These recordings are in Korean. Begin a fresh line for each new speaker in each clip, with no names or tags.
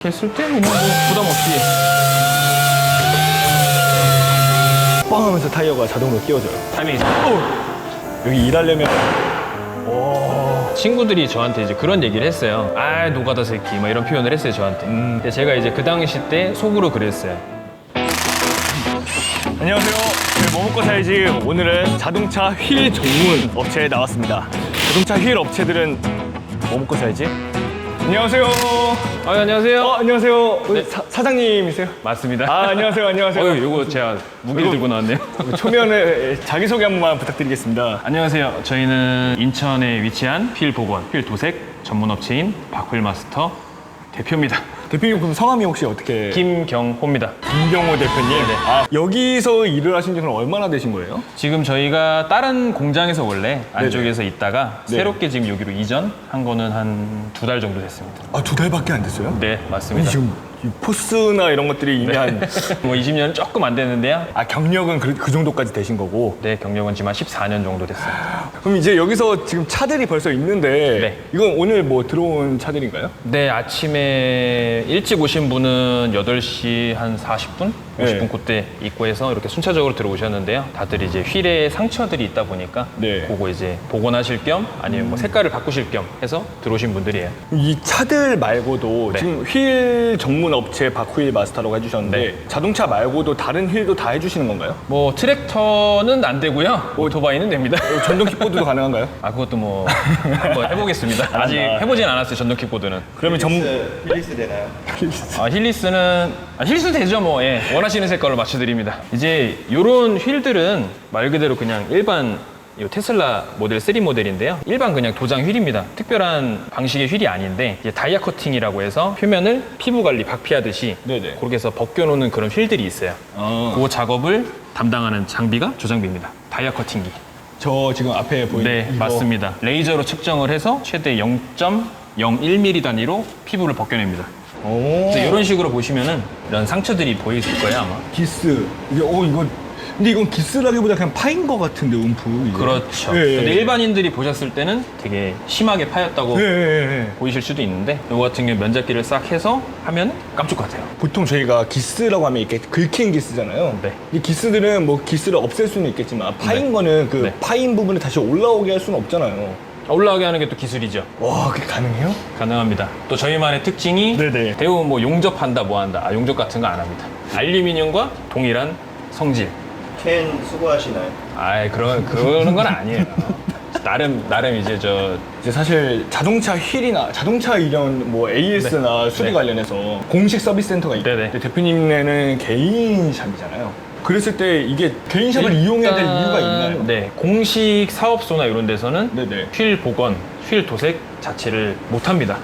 했을 때 그냥 뭐 부담 없이
빵 하면서 타이어가 자동으로 끼워져요.
타이밍이
여기 일하려면
친구들이 저한테 이제 그런 얘기를 했어요. 아 노가다 새끼 막 이런 표현을 했어요 저한테. 근데 제가 이제 그 당시 때 속으로 그랬어요.
안녕하세요. 저희 뭐 먹고 살지. 오늘은 자동차 휠 전문 업체에 나왔습니다. 자동차 휠 업체들은 뭐 먹고 살지? 안녕하세요.
안녕하세요.
안녕하세요.
네.
사장님이세요?
맞습니다.
안녕하세요. 안녕하세요.
요거 제가 무기를 들고 나왔네요.
초면에 자기소개 한 번만 부탁드리겠습니다.
안녕하세요. 저희는 인천에 위치한 휠 복원, 휠 도색 전문 업체인 박휠 마스터 대표입니다.
대표님 그럼 성함이 혹시 어떻게?
김경호입니다.
김경호 대표님.
네.
여기서 일을 하신 지는 얼마나 되신 거예요?
지금 저희가 다른 공장에서 원래 안쪽에서 있다가
네.
새롭게 지금 여기로 이전한 거는 한 2달 정도 됐습니다.
아, 2달밖에 안 됐어요?
네,
아니,
맞습니다.
지금 이 포스나 이런 것들이 이미 한
뭐 20년은 조금 안 됐는데요.
경력은 그 정도까지 되신 거고.
네, 경력은 지금 한 14년 정도 됐어요.
그럼 이제 여기서 지금 차들이 벌써 있는데
네.
이건 오늘 뭐 들어온 차들인가요?
네, 아침에 일찍 오신 분은 8시 한 40분? 50분
네.
그때 입구해서 이렇게 순차적으로 들어오셨는데요. 다들 이제 휠에 상처들이 있다 보니까
네.
그거 이제 복원하실 겸 아니면 뭐 색깔을 바꾸실 겸 해서 들어오신 분들이에요.
이 차들 말고도
네.
지금 휠 전문 업체 박휠 마스터라고 해주셨는데
네.
자동차 말고도 다른 휠도 다 해주시는 건가요?
뭐 트랙터는 안 되고요. 오토바이는 됩니다.
전동 킥보드도 가능한가요?
아 그것도 뭐 한번 해보겠습니다. 아직 해보진 않았어요 전동 킥보드는.
그러면
힐리스 되나요?
힐리스 되죠 뭐. 예. 원하시는 색깔로 맞춰드립니다. 이제 요런 휠들은 말 그대로 그냥 일반 요 테슬라 모델 3 모델인데요. 일반 그냥 도장 휠입니다. 특별한 방식의 휠이 아닌데 이제 다이아 커팅이라고 해서 표면을 피부 관리 박피하듯이
네네.
그렇게 해서 벗겨놓는 그런 휠들이 있어요. 그 작업을 담당하는 장비가 저 장비입니다. 다이아 커팅기.
저 지금 앞에 보이는
네,
이거.
맞습니다. 레이저로 측정을 해서 최대 0.01mm 단위로 피부를 벗겨냅니다.
오.
이런 식으로 보시면은 이런 상처들이 보일 거예요 아마.
기스. 이게 이거 근데 이건 기스라기보다 그냥 파인 것 같은데 움프. 이게.
그렇죠.
예, 예,
근데
예.
일반인들이 보셨을 때는 되게 심하게 파였다고
예, 예, 예.
보이실 수도 있는데 이거 같은 경우 면잡기를 싹 해서 하면 깜짝 같아요.
보통 저희가 기스라고 하면 이렇게 긁힌 기스잖아요.
네.
이 기스들은 뭐 기스를 없앨 수는 있겠지만 파인
네.
거는 그
네.
파인 부분을 다시 올라오게 할 수는 없잖아요.
올라가게 하는 게 또 기술이죠.
와, 그게 가능해요?
가능합니다. 또 저희만의 특징이
네네.
대부분 뭐 용접한다 뭐 한다. 용접 같은 거 안 합니다. 알루미늄과 동일한 성질.
캔 수거하시나요?
그러는 건 아니에요. 나름 이제
이제 사실 자동차 휠이나 자동차 이런 뭐 AS나 수리
네.
관련해서 공식 서비스 센터가 있고
네네.
대표님네는 개인 샵이잖아요. 그랬을 때 이게 개인 샵을 이용해야 될 이유가 있나요?
네, 공식 사업소나 이런 데서는
네네.
휠 복원, 휠 도색 자체를 못 합니다.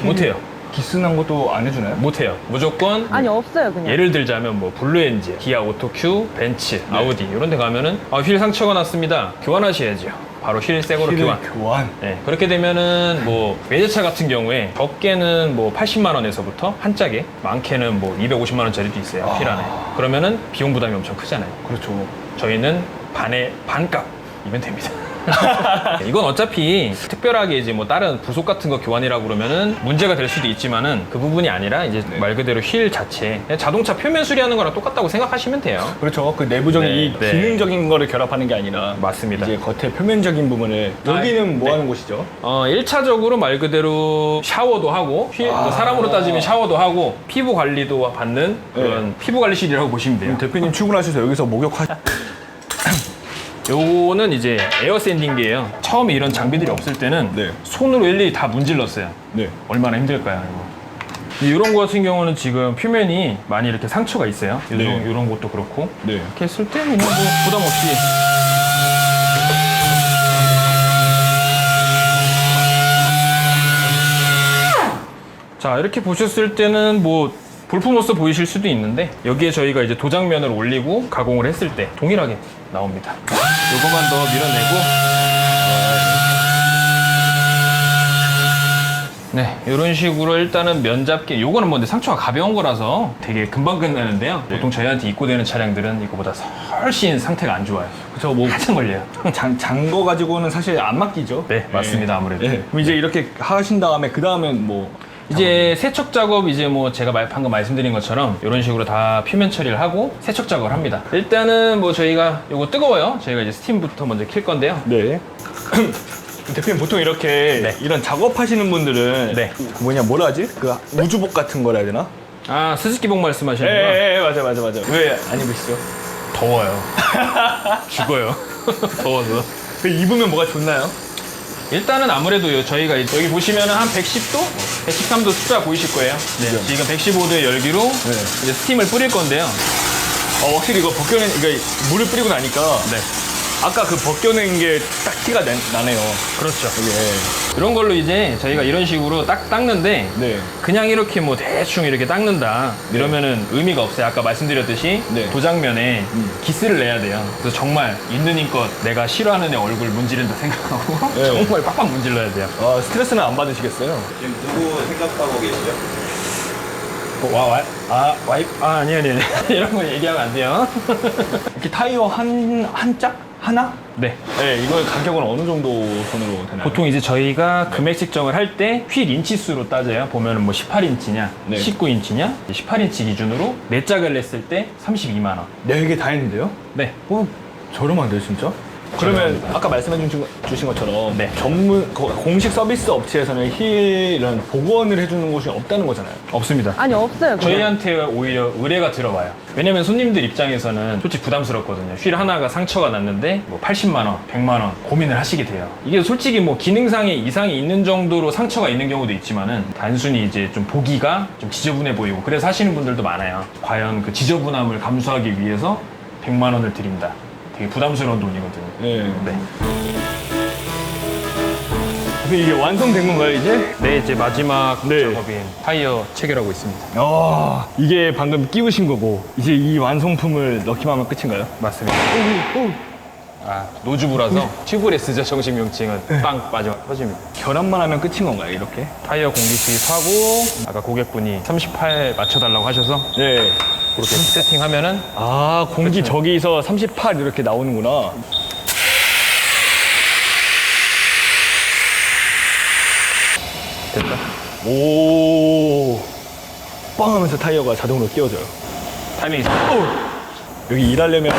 못 해요.
기스 난 것도 안 해주나요?
못 해요. 무조건
아니 없어요 그냥.
예를 들자면 뭐 블루엔진, 기아 오토큐, 벤츠,
네.
아우디 이런 데 가면은 휠 상처가 났습니다. 교환하셔야죠. 바로 휠 새 거로
휠을
교환.
교환.
네, 그렇게 되면은 뭐 외제차 같은 경우에 적게는 뭐 80만 원에서부터 한 짝에 많게는 뭐 250만 원짜리도 있어요. 휠 안에. 그러면은 비용 부담이 엄청 크잖아요.
그렇죠.
저희는 반값이면 됩니다. 이건 어차피 특별하게 이제 뭐 다른 부속 같은 거 교환이라고 그러면은 문제가 될 수도 있지만은 그 부분이 아니라 이제 말 그대로 휠 자체 그냥 자동차 표면 수리하는 거랑 똑같다고 생각하시면 돼요.
그렇죠. 그 내부적인
네,
이
네.
기능적인 거를 결합하는 게 아니라
맞습니다.
이제 겉에 표면적인 부분을 여기는 뭐
네.
하는 곳이죠?
1차적으로 말 그대로 샤워도 하고 뭐 사람으로 따지면 샤워도 하고 피부 관리도 받는 그런 피부 관리실이라고 보시면 돼요.
대표님 출근하셔서 여기서 목욕하
요거는 이제 에어 샌딩기예요. 처음에 이런 장비들이 없을 때는
네.
손으로 일일이 다 문질렀어요.
네.
얼마나 힘들까요, 이거. 이런 거 같은 경우는 지금 표면이 많이 이렇게 상처가 있어요.
네.
이런 것도 그렇고.
네.
이렇게 했을 때 그냥 뭐 부담 없이. 자, 이렇게 보셨을 때는 뭐 볼품없어 보이실 수도 있는데 여기에 저희가 이제 도장면을 올리고 가공을 했을 때 동일하게 나옵니다. 요거만 더 밀어내고 네, 이런 식으로 일단은 면잡기 요거는 뭐 근데 상처가 가벼운 거라서 되게 금방 끝나는데요. 보통 저희한테 입고되는 차량들은 이거보다 훨씬 상태가 안 좋아요.
그쵸, 뭐
한참 걸려요.
장거 가지고는 사실 안 맡기죠.
네, 맞습니다. 아무래도.
그럼 이제 이렇게 하신 다음에 그 다음엔 뭐
이제 세척 작업 이제 뭐 제가 방금 말씀드린 것처럼 이런 식으로 다 표면 처리를 하고 세척 작업을 합니다. 일단은 뭐 저희가 이거 뜨거워요. 저희가 이제 스팀부터 먼저 킬 건데요.
네. 대표님 보통 이렇게
네.
이런 작업하시는 분들은
네.
뭐라 하지? 그 우주복 같은 거라 해야 되나?
아, 스즈키복 말씀하시는 거예요?
예, 맞아. 왜 안 입으시죠?
더워요. 죽어요. 더워서.
그 입으면 뭐가 좋나요?
일단은 아무래도 저희가 여기 보시면은 한 110도? 113도 숫자 보이실 거예요. 네. 지금 115도의 열기로 이제 스팀을 뿌릴 건데요.
확실히 이거 그러니까 물을 뿌리고 나니까
네.
아까 그 벗겨낸 게 딱 티가 나네요.
그렇죠.
이게.
이런 걸로 이제 저희가 이런 식으로 딱 닦는데
네.
그냥 이렇게 뭐 대충 이렇게 닦는다 이러면은 의미가 없어요. 아까 말씀드렸듯이
네.
도장면에 기스를 내야 돼요. 그래서 정말 있는 힘껏 내가 싫어하는 애 얼굴 문지른다 생각하고
네.
정말 빡빡 문질러야 돼요.
스트레스는 안 받으시겠어요?
지금 누구 생각하고 계시죠?
아니 이런 거 얘기하면 안 돼요.
이렇게 타이어 한 짝? 하나?
네.
네, 이거 가격은 어느 정도 선으로 되나요?
보통 이제 저희가 금액 측정을 할 때 휠 인치수로 따져요. 보면은 뭐 18인치냐,
네.
19인치냐, 18인치 기준으로 4짝을 냈을 때 32만 원.
4개 다 했는데요?
네.
저렴한데요, 진짜? 그러면 아까 말씀해 주신 것처럼
네.
공식 서비스 업체에서는 힐은 복원을 해주는 곳이 없다는 거잖아요.
없습니다.
아니 없어요. 그냥.
저희한테 오히려 의뢰가 들어와요. 왜냐면 손님들 입장에서는 솔직히 부담스럽거든요. 휠 하나가 상처가 났는데 뭐 80만 원, 100만 원 고민을 하시게 돼요. 이게 솔직히 뭐 기능상의 이상이 있는 정도로 상처가 있는 경우도 있지만은 단순히 이제 좀 보기가 좀 지저분해 보이고 그래서 하시는 분들도 많아요. 과연 그 지저분함을 감수하기 위해서 100만 원을 드린다. 되게 부담스러운 돈이거든요.
네.
네.
근데 이게 완성된 건가요, 이제?
네, 이제 마지막
네.
작업인 타이어 체결하고 있습니다.
이게 방금 끼우신 거고 이제 이 완성품을 넣기만 하면 끝인가요?
맞습니다. 아, 노즈부라서 튜브레스죠, 정식 명칭은. 빵 빠집니다.
결합만 하면 끝인 건가요, 이렇게?
타이어 공기수위 사고 아까 고객분이 38 맞춰달라고 하셔서
네.
그렇게 세팅하면은
공기 저기서 38 이렇게 나오는구나.
됐다.
오. 빵 하면서 타이어가 자동으로 끼워져요.
타이밍이 있어.
여기 일하려면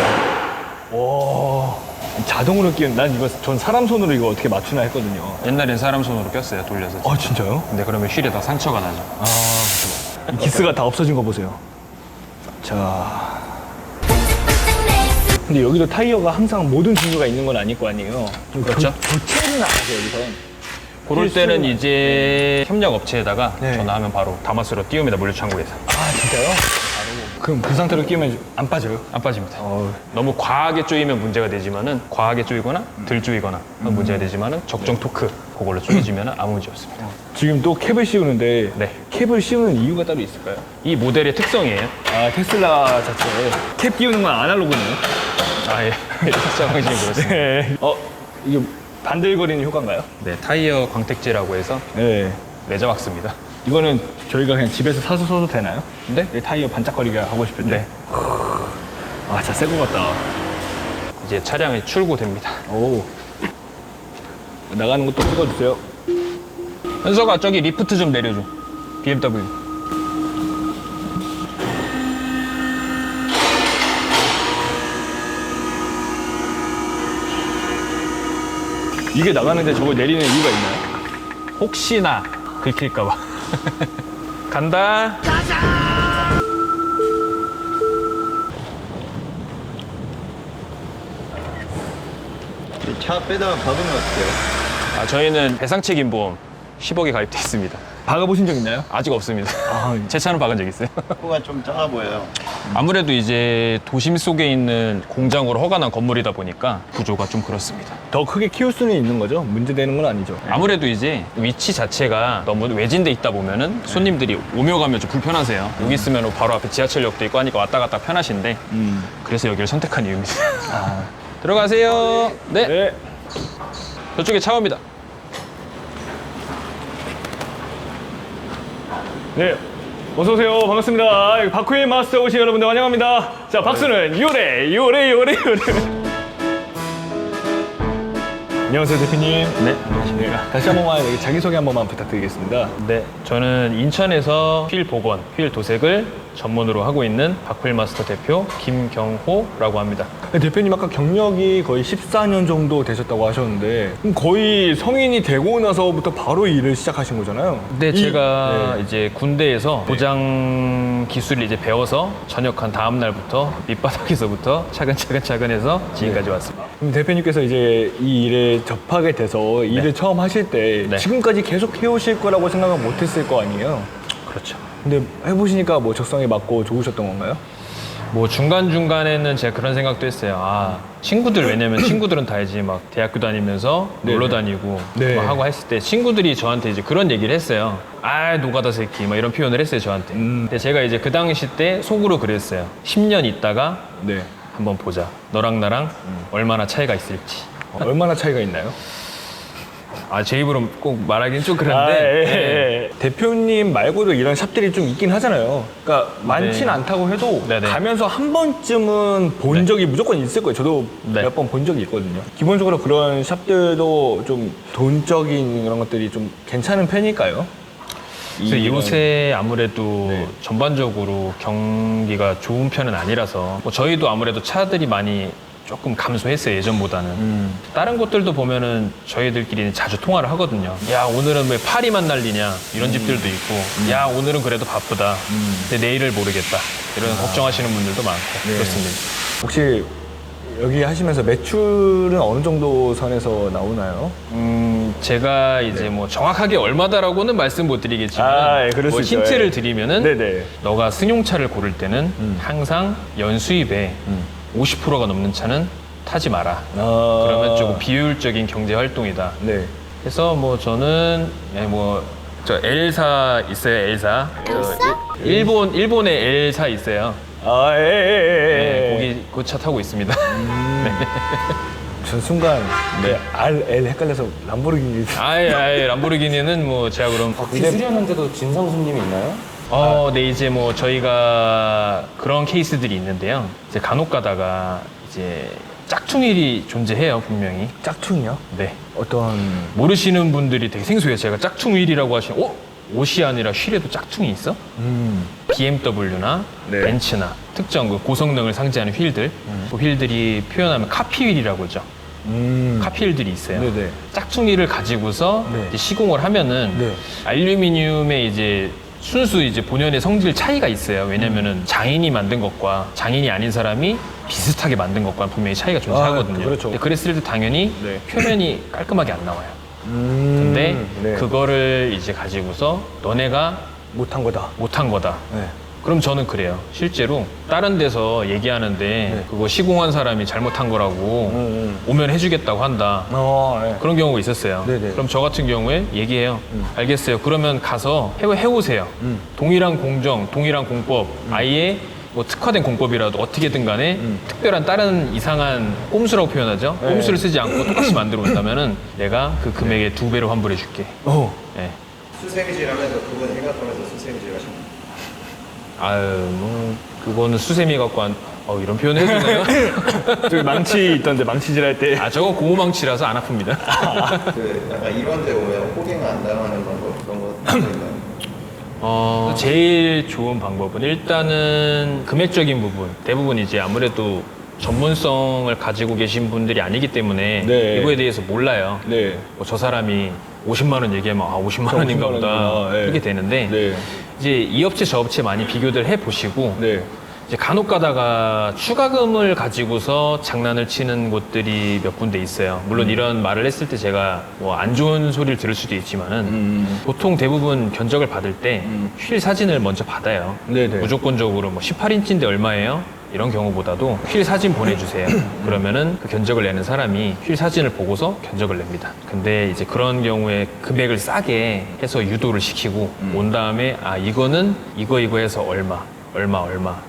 자동으로 끼운 난 이거 전 사람 손으로 이거 어떻게 맞추나 했거든요.
옛날엔 사람 손으로 꼈어요, 돌려서.
진짜요?
근데 그러면 휠에 다 상처가 나죠.
이 기스가 다 없어진 거 보세요. 자. 근데 여기도 타이어가 항상 모든 종류가 있는 건 아닐 거 아니에요.
그렇죠.
교체는 안 하세요, 여기서.
그럴 때는 이제 협력 업체에다가
네.
전화하면 바로 다마스로 띄웁니다, 물류창고에서.
진짜요? 그럼 그 상태로 끼우면 안 빠져요?
안 빠집니다. 너무 과하게 조이면 문제가 되지만은 과하게 조이거나 덜 조이거나 하면 문제가 되지만은 적정 토크 그걸로 조여지면 아무 문제 없습니다.
지금 또 캡을 씌우는데
네.
캡을 씌우는 이유가 따로 있을까요?
이 모델의 특성이에요.
테슬라 자체에 캡 끼우는 건 아날로그네요.
예. 특성 방식이 그렇습니다.
네. 이게 반들거리는 효과인가요?
네, 타이어 광택제라고 해서
네.
레저 왁스입니다.
이거는 저희가 그냥 집에서 사서 써도 되나요?
네?
이 타이어 반짝거리게 하고 싶을 때.
네.
진짜 새 거 같다.
이제 차량이 출고됩니다.
오. 나가는 것도 찍어주세요.
현서가 저기 리프트 좀 내려줘. BMW.
이게 나가는데 저걸 내리는 이유가 있나요?
혹시나 긁힐까봐. 간다.
차 빼다가 박으면 어떡해요?
저희는 배상 책임 보험 10억이 가입돼 있습니다.
박아보신 적 있나요?
아직 없습니다. 제 차는 박은 적 있어요.
코가 좀 작아 보여요.
아무래도 이제 도심 속에 있는 공장으로 허가난 건물이다 보니까 구조가 좀 그렇습니다.
더 크게 키울 수는 있는 거죠? 문제되는 건 아니죠?
아무래도 이제 위치 자체가 너무 외진돼 있다 보면은 손님들이 오며 가며 좀 불편하세요. 여기 있으면 바로 앞에 지하철역도 있고 하니까 왔다 갔다 편하신데 그래서 여기를 선택한 이유입니다. 들어가세요. 네.
네.
저쪽에 차 옵니다.
네. 어서오세요. 반갑습니다. 여기 바쿠이 마스터 오신 여러분들 환영합니다. 자, 박수는 요래. 안녕하세요, 대표님.
네, 안녕하십니까.
다시 한 번만 여기 자기소개 한 번만 부탁드리겠습니다.
네, 저는 인천에서 휠 복원, 휠 도색을 전문으로 하고 있는 박휠마스터 대표 김경호라고 합니다.
대표님 아까 경력이 거의 14년 정도 되셨다고 하셨는데 그럼 거의 성인이 되고 나서부터 바로 일을 시작하신 거잖아요?
근데 제가
네.
이제 군대에서 도장 기술을 이제 배워서 전역한 다음 날부터 밑바닥에서부터 차근차근 해서 지금까지 왔습니다.
그럼 대표님께서 이제 이 일에 접하게 돼서 일을 처음 하실 때
네.
지금까지 계속 해오실 거라고 생각은 못 했을 거 아니에요?
그렇죠.
근데 해보시니까 뭐 적성에 맞고 좋으셨던 건가요?
뭐 중간중간에는 제가 그런 생각도 했어요. 아, 친구들, 왜냐면 친구들은 다 이제 막 대학교 다니면서 놀러 다니고
네.
막 하고 했을 때 친구들이 저한테 이제 그런 얘기를 했어요. 아, 노가다 새끼, 막 이런 표현을 했어요, 저한테. 근데 제가 이제 그 당시 때 속으로 그랬어요. 10년 있다가
네.
한번 보자. 너랑 나랑 얼마나 차이가 있을지.
얼마나 차이가 있나요?
아, 제 입으로 꼭 말하기는 좀 그런데. 네.
대표님 말고도 이런 샵들이 좀 있긴 하잖아요. 그러니까 많진
네.
않다고 해도
네네.
가면서 한 번쯤은 본
네.
적이 무조건 있을 거예요. 저도
네.
몇 번 본 적이 있거든요. 기본적으로 그런 샵들도 좀 돈적인 그런 것들이 좀 괜찮은 편일까요?
그래서
이런-
요새 아무래도
네.
전반적으로 경기가 좋은 편은 아니라서 뭐 저희도 아무래도 차들이 많이 조금 감소했어요, 예전보다는. 다른 곳들도 보면은 저희들끼리 자주 통화를 하거든요. 야, 오늘은 왜 파리만 날리냐 이런 집들도 있고, 야, 오늘은 그래도 바쁘다. 근데 내일을 모르겠다. 이런 걱정하시는 분들도 많고
네.
그렇습니다.
혹시 여기 하시면서 매출은 어느 정도 선에서 나오나요?
제가 이제 뭐 정확하게 얼마다라고는 말씀 못 드리겠지만
아, 예, 그럴
뭐
수 있죠.
힌트를
예.
드리면은
네네.
너가 승용차를 고를 때는 항상 연수입에 50%가 넘는 차는 타지 마라. 그러면 조금 비효율적인 경제 활동이다.
네.
그래서 뭐 저는 뭐 저 L사 있어요, L사. 일본에 L사 있어요.
아, 예, 예, 예.
네, 거기 그 차 타고 있습니다.
전 순간 네. RL 헷갈려서 람보르기니.
아예 람보르기니는 뭐 제가 그럼
기술이었는데도 진상 손님이 있나요?
네, 이제 뭐 저희가 그런 케이스들이 있는데요. 이제 간혹 가다가 이제 짝퉁일이 존재해요, 분명히.
짝퉁이요?
네.
어떤
모르시는 분들이 되게 생소해요. 제가 짝퉁휠이라고 하시면, 옷이 아니라 휠에도 짝퉁이 있어? BMW나
네.
벤츠나 특정 그 고성능을 상징하는 휠들, 그 휠들이 표현하면 카피휠이라고 하죠. 카피휠들이 있어요.
네네.
짝퉁이를 가지고서
네.
이제 시공을 하면은
네.
알루미늄의 이제 순수 이제 본연의 성질 차이가 있어요. 왜냐면은 장인이 만든 것과 장인이 아닌 사람이 비슷하게 만든 것과 분명히 차이가 존재하거든요.
그렇죠.
근데 그랬을 때 당연히
네.
표면이 깔끔하게 안 나와요. 근데
네.
그거를 이제 가지고서 너네가
못한 거다.
못한 거다.
네.
그럼 저는 그래요. 실제로 다른 데서 얘기하는데 그거 시공한 사람이 잘못한 거라고 오면 해주겠다고 한다.
네.
그런 경우가 있었어요.
네네.
그럼 저 같은 경우에 얘기해요. 알겠어요. 그러면 가서 해오세요. 동일한 공정, 동일한 공법, 아예 뭐 특화된 공법이라도 어떻게든 간에 특별한 다른 이상한 꼼수라고 표현하죠.
네.
꼼수를 쓰지 않고 똑같이 만들어 온다면은 내가 그 금액의 2배로 환불해 줄게. 네.
수생질 하면서 그분 생각하면서 수생질 하시는
아유, 뭐 그거는 수세미 갖고 이런 표현 해주나요?
저기 망치 있던데 망치질 할 때.
아, 저거 고무망치라서 안 아픕니다.
그 약간 이런 데 오면 호갱 안 당하는 방법 그런 거 있나요?
제일 좋은 방법은 일단은 금액적인 부분. 대부분 이제 아무래도 전문성을 가지고 계신 분들이 아니기 때문에
네.
이거에 대해서 몰라요.
네.
뭐 저 사람이 50만 원 얘기하면 50만 원인가
50만
보다
원이구나. 네.
이렇게 되는데
네.
이제 이 업체 저 업체 많이 비교들 해 보시고
네.
이제 간혹 가다가 추가금을 가지고서 장난을 치는 곳들이 몇 군데 있어요. 물론 이런 말을 했을 때 제가 뭐 안 좋은 소리를 들을 수도 있지만은 보통 대부분 견적을 받을 때 휠 사진을 먼저 받아요.
네네.
무조건적으로 뭐 18인치인데 얼마예요? 이런 경우보다도 휠 사진 보내주세요. 그러면은 그 견적을 내는 사람이 휠 사진을 보고서 견적을 냅니다. 근데 이제 그런 경우에 금액을 싸게 해서 유도를 시키고 온 다음에 이거는 이거 해서 얼마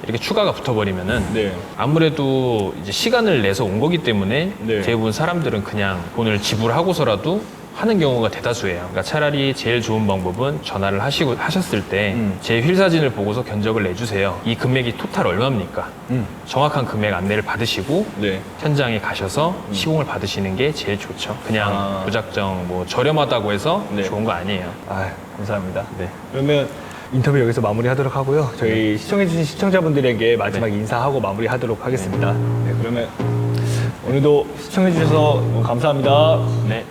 이렇게 추가가 붙어버리면은
네.
아무래도 이제 시간을 내서 온 거기 때문에
네.
대부분 사람들은 그냥 돈을 지불하고서라도 하는 경우가 대다수예요. 그러니까 차라리 제일 좋은 방법은 전화를 하셨을 때 제 휠 사진을 보고서 견적을 내주세요. 이 금액이 토탈 얼마입니까? 정확한 금액 안내를 받으시고
네.
현장에 가셔서 시공을 받으시는 게 제일 좋죠. 그냥 무작정 뭐 저렴하다고 해서
네.
좋은 거 아니에요.
아, 감사합니다.
네.
그러면 인터뷰 여기서 마무리하도록 하고요. 저희 시청해주신 시청자분들에게 마지막
네.
인사하고 마무리하도록 하겠습니다. 네, 그러면 오늘도 시청해주셔서 감사합니다.
네.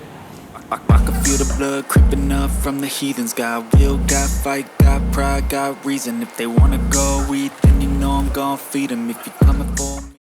I can feel the blood creeping up from the heathens. Got will, got fight, got pride, got reason. If they wanna go eat, then you know I'm gon' feed them. If you come